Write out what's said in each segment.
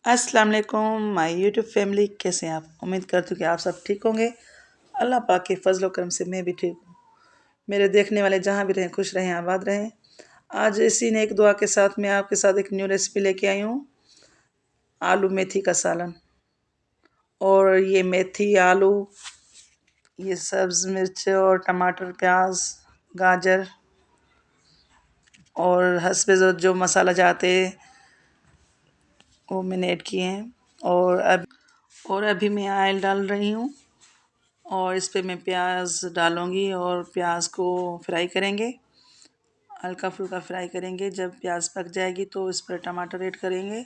अस्सलाम वालेकुम my YouTube family, कैसे हैं आप? उम्मीद करती हूँ कि आप सब ठीक होंगे। अल्लाह पाक के फजल करम से मैं भी ठीक हूँ। मेरे देखने वाले जहाँ भी रहें खुश रहें, आबाद रहें। आज इसी ने एक दुआ के साथ मैं आपके साथ एक न्यू रेसिपी लेके आई हूँ, आलू मेथी का सालन। और ये मेथी, आलू, ये सब्ज़ मिर्च और टमाटर, प्याज, गाजर और हस्बे ज़रूरत जो मसाला चाहते हैं वो मैंने ऐड किए हैं। और अभी मैं ऑयल डाल रही हूँ और इस पे मैं प्याज डालूँगी और प्याज को फ्राई करेंगे, हल्का फुल्का फ्राई करेंगे। जब प्याज पक जाएगी तो इस पर टमाटर ऐड करेंगे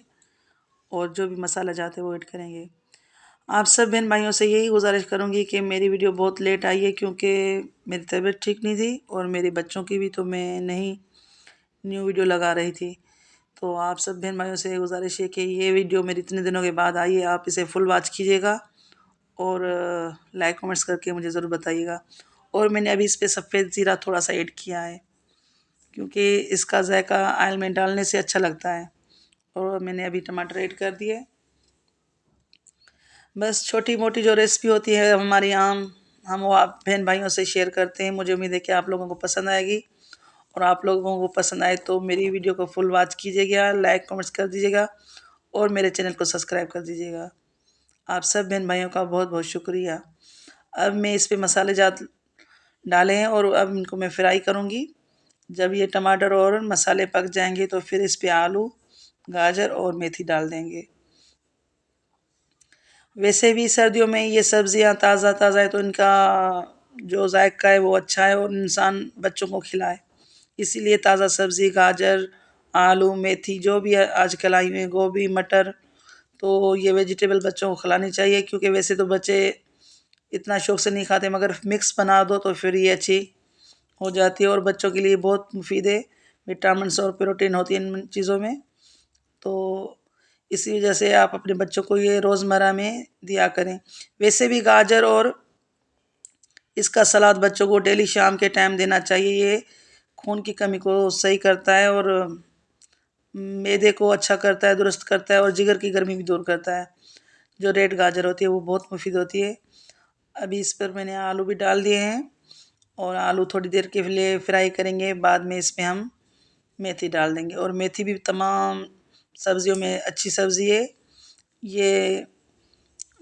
और जो भी मसाला चाहते हैं वो ऐड करेंगे। आप सब बहन भाइयों से यही गुजारिश करूँगी कि मेरी वीडियो बहुत लेट आई है क्योंकि मेरी तबीयत ठीक नहीं थी और मेरे बच्चों की भी, तो मैं नहीं न्यू वीडियो लगा रही थी। तो आप सब बहन भाइयों से गुजारिश है कि ये वीडियो मेरी इतने दिनों के बाद आई है, आप इसे फुल वॉच कीजिएगा और लाइक कमेंट्स करके मुझे ज़रूर बताइएगा। और मैंने अभी इस पे सफ़ेद ज़ीरा थोड़ा सा ऐड किया है क्योंकि इसका जायका ऑयल में डालने से अच्छा लगता है। और मैंने अभी टमाटर ऐड कर दिए। बस छोटी मोटी जो रेसिपी होती है हमारी आम, हम वो आप बहन भाइयों से शेयर करते हैं। मुझे उम्मीद है कि आप लोगों को पसंद आएगी और आप लोगों को पसंद आए तो मेरी वीडियो को फुल वॉच कीजिएगा, लाइक कमेंट्स कर दीजिएगा और मेरे चैनल को सब्सक्राइब कर दीजिएगा। आप सब बहन भाइयों का बहुत बहुत शुक्रिया। अब मैं इस पे मसाले जात डाले हैं और अब इनको मैं फ्राई करूँगी। जब ये टमाटर और मसाले पक जाएंगे तो फिर इस पे आलू, गाजर और मेथी डाल देंगे। वैसे भी सर्दियों में ये सब्जियां ताज़ा ताज़ा है तो इनका जो जायका है वो अच्छा है और इंसान बच्चों को खिलाए। इसीलिए ताज़ा सब्ज़ी, गाजर, आलू, मेथी जो भी आजकल आई हुई है, गोभी, मटर, तो ये वेजिटेबल बच्चों को खिलानी चाहिए क्योंकि वैसे तो बच्चे इतना शौक से नहीं खाते, मगर मिक्स बना दो तो फिर ये अच्छी हो जाती है और बच्चों के लिए बहुत मुफीद है। विटामिन और प्रोटीन होती है इन चीज़ों में। तो इसी वजह से आप अपने बच्चों को ये रोज़मर्रा में दिया करें। वैसे भी गाजर और इसका सलाद बच्चों को डेली शाम के टाइम देना चाहिए। ये खून की कमी को सही करता है और मैदे को अच्छा करता है, दुरुस्त करता है और जिगर की गर्मी भी दूर करता है। जो रेड गाजर होती है वो बहुत मुफीद होती है। अभी इस पर मैंने आलू भी डाल दिए हैं और आलू थोड़ी देर के लिए फ्राई करेंगे। बाद में इसमें हम मेथी डाल देंगे और मेथी भी तमाम सब्जियों में अच्छी सब्ज़ी है। ये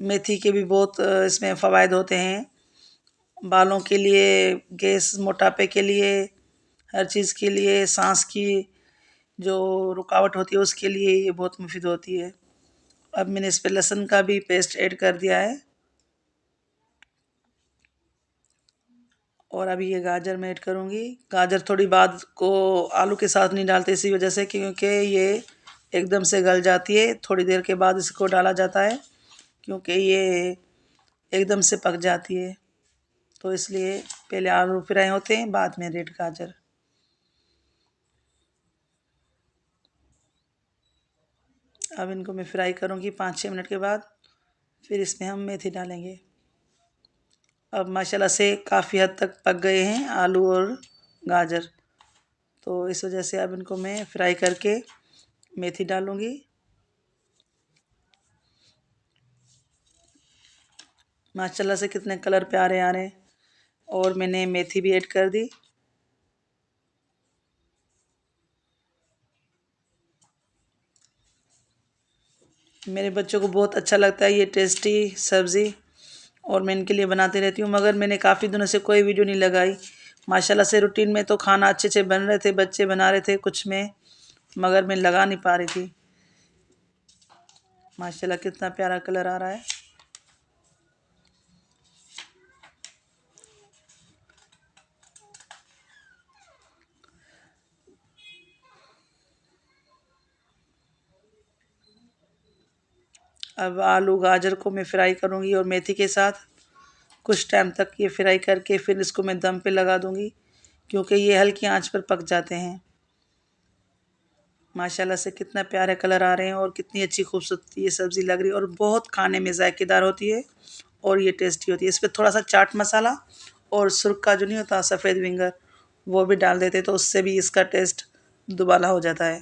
मेथी के भी बहुत इसमें फ़वाइद होते हैं, बालों के लिए, गैस मोटापे के लिए, हर चीज़ के लिए, सांस की जो रुकावट होती है उसके लिए ये बहुत मुफीद होती है। अब मैंने इस पे लहसुन का भी पेस्ट ऐड कर दिया है और अभी ये गाजर मैं ऐड करूँगी। गाजर थोड़ी बाद को आलू के साथ नहीं डालते इसी वजह से क्योंकि ये एकदम से गल जाती है, थोड़ी देर के बाद इसको डाला जाता है क्योंकि ये एकदम से पक जाती है। तो इसलिए पहले आलू फ्राई होते हैं, बाद में रेड गाजर। अब इनको मैं फ्राई करूँगी 5-6 मिनट के बाद, फिर इसमें हम मेथी डालेंगे। अब माशाल्लाह से काफ़ी हद तक पक गए हैं आलू और गाजर, तो इस वजह से अब इनको मैं फ्राई करके मेथी डालूँगी। माशाल्लाह से कितने कलर प्यारे आ रहे हैं और मैंने मेथी भी ऐड कर दी। मेरे बच्चों को बहुत अच्छा लगता है ये टेस्टी सब्ज़ी और मैं इनके लिए बनाती रहती हूँ, मगर मैंने काफ़ी दिनों से कोई वीडियो नहीं लगाई। माशाल्लाह से रूटीन में तो खाना अच्छे अच्छे बन रहे थे, बच्चे बना रहे थे कुछ में, मगर मैं लगा नहीं पा रही थी। माशाल्लाह कितना प्यारा कलर आ रहा है। अब आलू गाजर को मैं फ्राई करूँगी और मेथी के साथ कुछ टाइम तक ये फ्राई करके फिर इसको मैं दम पे लगा दूँगी क्योंकि ये हल्की आंच पर पक जाते हैं। माशाल्लाह से कितना प्यारे कलर आ रहे हैं और कितनी अच्छी खूबसूरत ये सब्ज़ी लग रही है और बहुत खाने में जायकेदार होती है और ये टेस्टी होती है। इस पर थोड़ा सा चाट मसाला और सुरख का जो नहीं होता सफ़ेद विंगर, वो भी डाल देते तो उससे भी इसका टेस्ट दुबाला हो जाता है।